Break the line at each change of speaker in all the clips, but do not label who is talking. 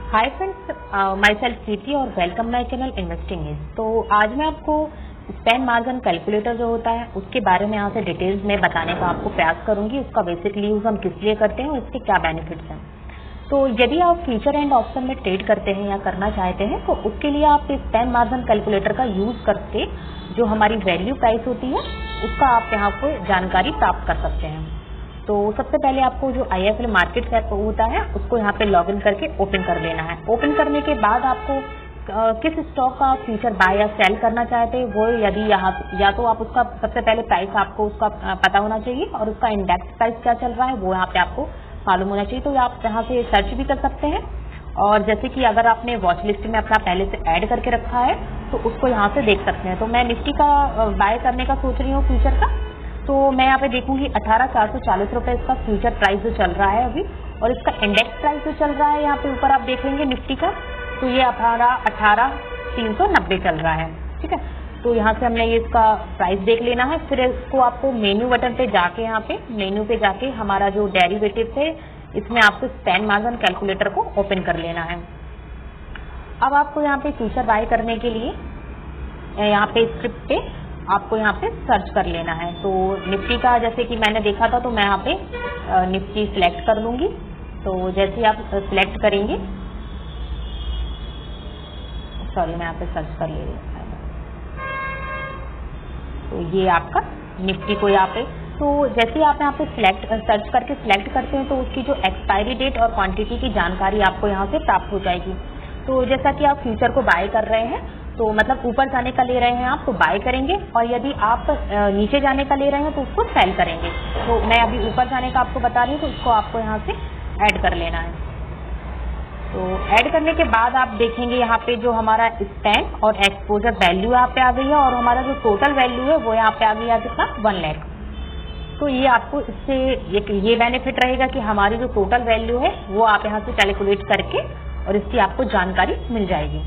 Hi friends, my self कीर्ति और welcome my channel investing is. तो आज मैं आपको स्पेन मार्जिन कैलकुलेटर जो होता है उसके बारे में यहाँ से डिटेल्स में बताने का आपको प्रयास करूंगी। उसका बेसिकली यूज हम किस लिए करते हैं और इसके क्या बेनिफिट्स हैं। तो यदि आप फ्यूचर एंड ऑप्शन में ट्रेड करते हैं या करना चाहते हैं तो उसके लिए आप स्पेन मार्जिन कैलकुलेटर का यूज करके जो हमारी वैल्यू प्राइस होती है उसका आप यहाँ को जानकारी प्राप्त कर सकते हैं। तो सबसे पहले आपको जो IIFL मार्केट ऐप होता है उसको यहाँ पे लॉगिन करके ओपन कर लेना है। ओपन करने के बाद आपको किस स्टॉक का फ्यूचर बाय या सेल करना चाहते हैं वो यदि यहाँ या तो आप उसका सबसे पहले प्राइस आपको उसका पता होना चाहिए और उसका इंडेक्स प्राइस क्या चल रहा है वो यहाँ पे आपको मालूम होना चाहिए। तो आप यहाँ से सर्च भी कर सकते हैं और जैसे कि अगर आपने वॉच लिस्ट में अपना पहले से ऐड करके रखा है तो उसको यहाँ से देख सकते हैं। तो मैं निफ्टी का बाय करने का सोच रही हूँ फ्यूचर का, तो मैं यहाँ पे देखूंगी 18,440 रुपए इसका फ्यूचर प्राइस जो चल रहा है अभी, और इसका इंडेक्स प्राइस जो चल रहा है यहाँ पे ऊपर आप देखेंगे निफ्टी का, तो ये 18,390 चल रहा है। ठीक है, तो यहाँ से हमने ये इसका प्राइस देख लेना है। फिर इसको आपको मेन्यू बटन पे जाके यहाँ पे मेन्यू पे जाके हमारा जो डेरिवेटिव है इसमें आपको स्पेन मार्जिन कैलकुलेटर को ओपन कर लेना है। अब आपको यहाँ पे फ्यूचर बाय करने के लिए यहाँ पे स्क्रिप्ट पे आपको यहाँ पे सर्च कर लेना है। तो निफ्टी का जैसे कि मैंने देखा था तो मैं यहाँ पे निफ्टी सिलेक्ट कर लूंगी। तो जैसे आप सिलेक्ट करेंगे, सॉरी मैं यहाँ पे सर्च कर ले रही हूँ, तो ये आपका निफ्टी को यहाँ पे, तो जैसे आप यहाँ पे सर्च करके सिलेक्ट करते हैं तो उसकी जो एक्सपायरी डेट और क्वांटिटी की जानकारी आपको यहाँ से प्राप्त हो जाएगी। तो जैसा कि आप फ्यूचर को बाय कर रहे हैं तो मतलब ऊपर जाने का ले रहे हैं आप तो बाय करेंगे, और यदि आप नीचे जाने का ले रहे हैं तो उसको सेल करेंगे। तो मैं अभी ऊपर जाने का आपको बता रही हूँ, तो उसको आपको यहाँ से ऐड कर लेना है। तो ऐड करने के बाद आप देखेंगे यहाँ पे जो हमारा स्पेन और एक्सपोजर वैल्यू यहाँ पे आ गई है और हमारा जो टोटल वैल्यू है वो यहाँ पे आ गया कितना 1 लाख। तो ये आपको इससे ये बेनिफिट रहेगा कि हमारी जो टोटल वैल्यू है वो आप यहाँ से कैलकुलेट करके और इसकी आपको जानकारी मिल जाएगी।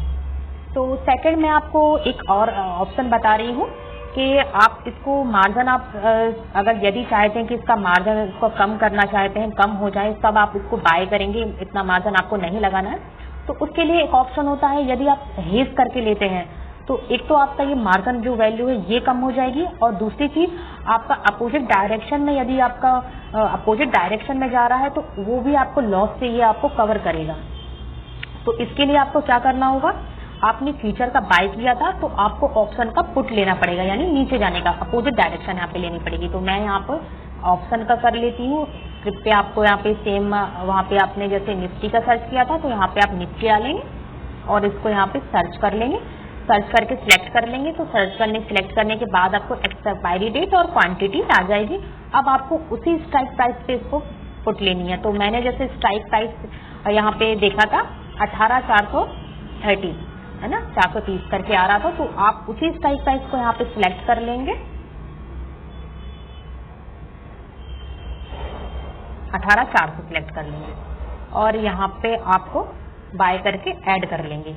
तो सेकंड में आपको एक और ऑप्शन बता रही हूँ कि आप इसको मार्जिन आप अगर यदि चाहते हैं कि इसका मार्जिन इसको कम करना चाहते हैं, कम हो जाए, तब आप इसको बाय करेंगे, इतना मार्जिन आपको नहीं लगाना है। तो उसके लिए एक ऑप्शन होता है, यदि आप हेज करके लेते हैं तो एक तो आपका ये मार्जिन जो वैल्यू है ये कम हो जाएगी, और दूसरी चीज आपका अपोजिट डायरेक्शन में यदि आपका अपोजिट डायरेक्शन में जा रहा है तो वो भी आपको लॉस से ये आपको कवर करेगा। तो इसके लिए आपको क्या करना होगा, आपने फ्यूचर का बाय किया था तो आपको ऑप्शन का पुट लेना पड़ेगा, यानी नीचे जाने का अपोजिट डायरेक्शन यहाँ पे लेनी पड़ेगी। तो मैं यहाँ पर ऑप्शन का कर लेती हूँ। स्क्रिप्ट पे आपको यहाँ पे सेम वहाँ पे आपने जैसे निफ्टी का सर्च किया था तो यहाँ पे आप निफ्टी आ लेंगे और इसको यहाँ पे सर्च कर लेंगे। सर्च करके सिलेक्ट कर लेंगे। तो सिलेक्ट करने के बाद आपको एक्सपायरी डेट और क्वांटिटी आ जाएगी। अब आपको उसी स्ट्राइक प्राइस पे इसको पुट लेनी है। तो मैंने जैसे स्ट्राइक प्राइस यहाँ पे देखा था 18,430 है ना, 430 करके आ रहा था, तो आप उसी स्ट्राइक प्राइस को यहाँ पे सिलेक्ट कर लेंगे, 18,400 सिलेक्ट कर लेंगे और यहाँ पे आपको बाय करके ऐड कर लेंगे।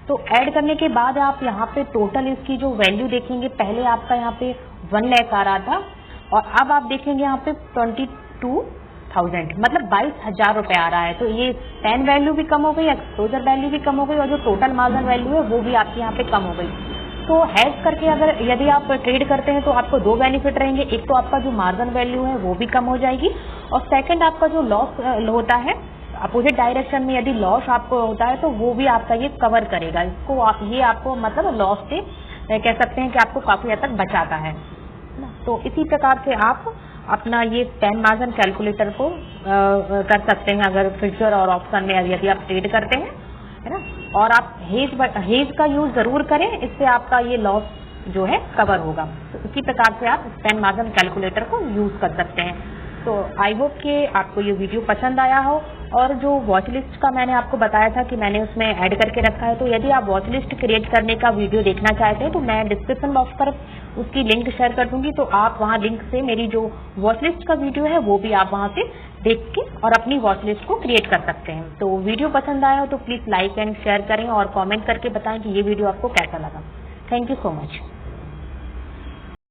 तो ऐड करने के बाद आप यहाँ पे टोटल इसकी जो वैल्यू देखेंगे, पहले आपका यहाँ पे 1 लाख आ रहा था और अब आप देखेंगे यहाँ पे 22,000 मतलब 22,000 रुपए आ रहा है। तो ये स्पेन वैल्यू भी कम हो गई, एक्सपोजर वैल्यू भी कम हो गई और जो टोटल मार्जिन वैल्यू है वो भी आपकी यहाँ पे कम हो गई। तो हेज करके अगर यदि आप ट्रेड करते हैं तो आपको 2 बेनिफिट रहेंगे। एक तो आपका जो मार्जिन वैल्यू है वो भी कम हो जाएगी, और सेकंड आपका जो लॉस होता है अपोजिट डायरेक्शन में यदि लॉस आपको होता है तो वो भी आपका ये कवर करेगा। इसको आप ये आपको मतलब लॉस से कह सकते हैं कि आपको काफी हद तक बचाता है। तो इसी प्रकार से आप अपना ये स्पेन मार्जिन कैलकुलेटर को कर सकते हैं अगर फ्यूचर और ऑप्शन में यदि आप ट्रेड करते हैं, है ना। और आप हेज का यूज जरूर करें, इससे आपका ये लॉस जो है कवर होगा। तो इसी प्रकार से आप स्पेन मार्जिन कैलकुलेटर को यूज कर सकते हैं। तो आई होप कि आपको ये वीडियो पसंद आया हो, और जो वॉच लिस्ट का मैंने आपको बताया था कि मैंने उसमें ऐड करके रखा है, तो यदि आप वॉच लिस्ट क्रिएट करने का वीडियो देखना चाहते हैं तो मैं डिस्क्रिप्शन बॉक्स पर उसकी लिंक शेयर कर दूंगी। तो आप वहां लिंक से मेरी जो वॉच लिस्ट का वीडियो है वो भी आप वहां से देख के और अपनी वॉच लिस्ट को क्रिएट कर सकते हैं। तो वीडियो पसंद आया हो तो प्लीज लाइक एंड शेयर करें और कॉमेंट करके बताएं कि ये वीडियो आपको कैसा लगा। Thank you so much.